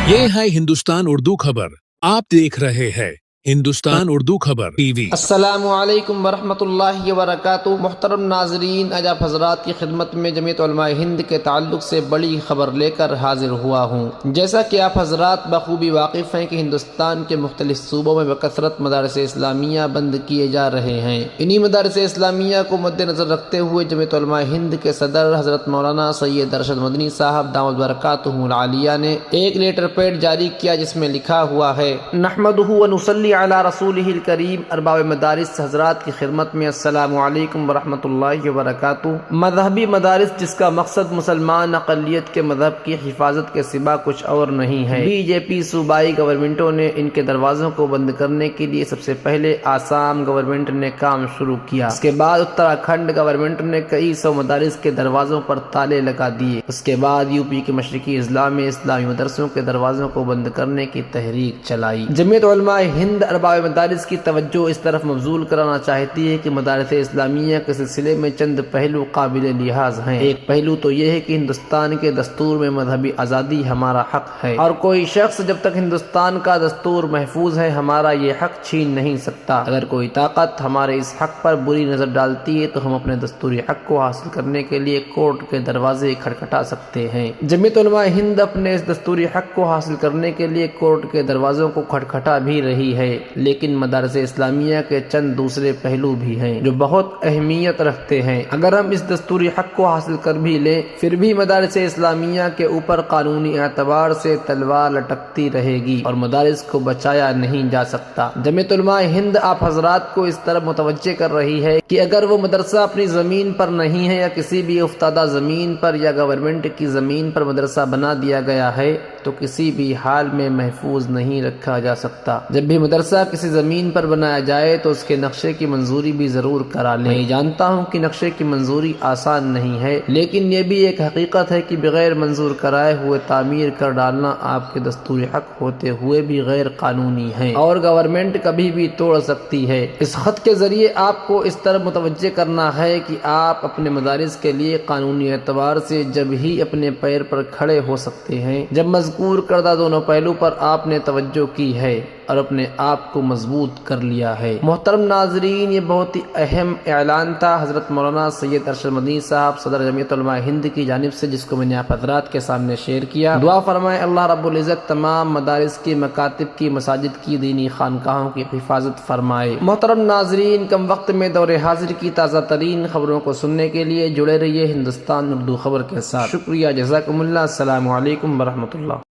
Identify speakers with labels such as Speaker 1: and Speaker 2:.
Speaker 1: ये है हिंदुस्तान उर्दू खबर। आप देख रहे हैं हिंदुस्तान उर्दू खबर टीवी।
Speaker 2: अस्सलामु अलैकुम वरहमतुल्लाहि वबरकातुहू। मुहतरम नाजरीन, आज आप हजरात की खिदमत में जमीयत उलमा हिंद के ताल्लुक से बड़ी खबर लेकर हाजिर हुआ हूँ। जैसा कि आप हजरात बखूबी वाकिफ़ हैं कि हिंदुस्तान के मुख्तलिफ सूबों में बकसरत मदारस इस्लामिया बंद किए जा रहे हैं। इन्हीं मदारस इस्लामिया को मद्देनजर रखते हुए जमीयत उलमा हिंद के सदर हजरत मौलाना सैयद अरशद मदनी साहब दामद बरकातुहुल आलिया ने एक लेटर पैड जारी किया, जिसमें लिखा हुआ है, नहमदुहु व नुसल्ली अला रसूलिहिल करीम। अरबाब मदारिस हजरात की खिदमत में अस्सलामु अलैकुम वरहमतुल्लाहि वबरकातुहू। मजहबी मदारिस जिसका मकसद मुसलमान अक़लियत के मजहब की हिफाजत के सिवा कुछ और नहीं है। बीजेपी सूबाई गवर्नमेंटों ने इनके दरवाजों को बंद करने के लिए सबसे पहले आसाम गवर्नमेंट ने काम शुरू किया। उसके बाद उत्तराखंड गवर्नमेंट ने कई सौ मदारिस के दरवाजों पर ताले लगा दिए। उसके बाद यूपी के मशरिकी इस्लाम में इस्लामी मदरसों के दरवाजों को बंद करने की तहरीक चलाई। जमीयत उलमा हिंद अरबाब मदारिस की तवज्जो इस तरफ मबजूल कराना चाहती है कि मदारिस इस्लामिया के सिलसिले में चंद पहलू काबिल लिहाज हैं। एक पहलू तो यह है कि हिंदुस्तान के दस्तूर में मजहबी आज़ादी हमारा हक है और कोई शख्स जब तक हिंदुस्तान का दस्तूर महफूज है हमारा ये हक छीन नहीं सकता। अगर कोई ताकत हमारे इस हक पर बुरी नजर डालती है तो हम अपने दस्तूरी हक को हासिल करने के लिए कोर्ट के दरवाजे खटखटा सकते हैं। जमीयत उलमा हिंद अपने इस दस्तूरी हक को हासिल करने के लिए कोर्ट के दरवाजों को खटखटा भी रही है, लेकिन मदारस इस्लामिया के चंद दूसरे पहलू भी हैं जो बहुत अहमियत रखते हैं। अगर हम इस दस्तूरी हक को हासिल कर भी लें फिर भी मदारस इस्लामिया के ऊपर कानूनी एतबार से तलवार लटकती रहेगी और मदारिस को बचाया नहीं जा सकता। जमीयत उलमा हिंद आप हजरात को इस तरफ मुतवज्जे कर रही है कि अगर वो मदरसा अपनी जमीन पर नहीं है या किसी भी उफ्तादा जमीन पर या गवर्नमेंट की जमीन पर मदरसा बना दिया गया है तो किसी भी हाल में महफूज नहीं रखा जा सकता। जब भी मदरसा किसी जमीन पर बनाया जाए तो उसके नक्शे की मंजूरी भी जरूर करा लें। मैं जानता हूँ कि नक्शे की मंजूरी आसान नहीं है, लेकिन ये भी एक हकीकत है कि बगैर मंजूर कराए हुए तामीर कर डालना आपके दस्तूरी हक होते हुए भी गैर कानूनी है और गवर्नमेंट कभी भी तोड़ सकती है। इस खत के जरिए आपको इस तरह मुतवज्जे करना है कि आप अपने मदारिस के लिए कानूनी एतबार से जब ही अपने पैर पर खड़े हो सकते हैं जब मज़कूर करदा दोनों पहलू पर आपने तवज्जो की है और अपने आप को मजबूत कर लिया है। मोहतरम नाजरीन, ये बहुत ही अहम ऐलान था हजरत मौलाना सैयद अरशद मदनी साहब सदर जमीयत उलमा हिंद की जानिब से, जिसको मैंने आप हजरात के सामने शेयर किया। दुआ फरमाए अल्लाह रब्बुल इज़्ज़त तमाम मदारिस की, मकातिब की, मसाजिद की, दीनी खानकाहों की हिफाजत फरमाए। मोहतरम नाजरीन, कम वक्त में दौरे हाजिर की ताज़ा तरीन खबरों को सुनने के लिए जुड़े रहिए हिंदुस्तान उर्दू खबर के साथ। शुक्रिया, जज़ाकुमुल्लाह, अस्सलामु अलैकुम वरहमतुल्लाह।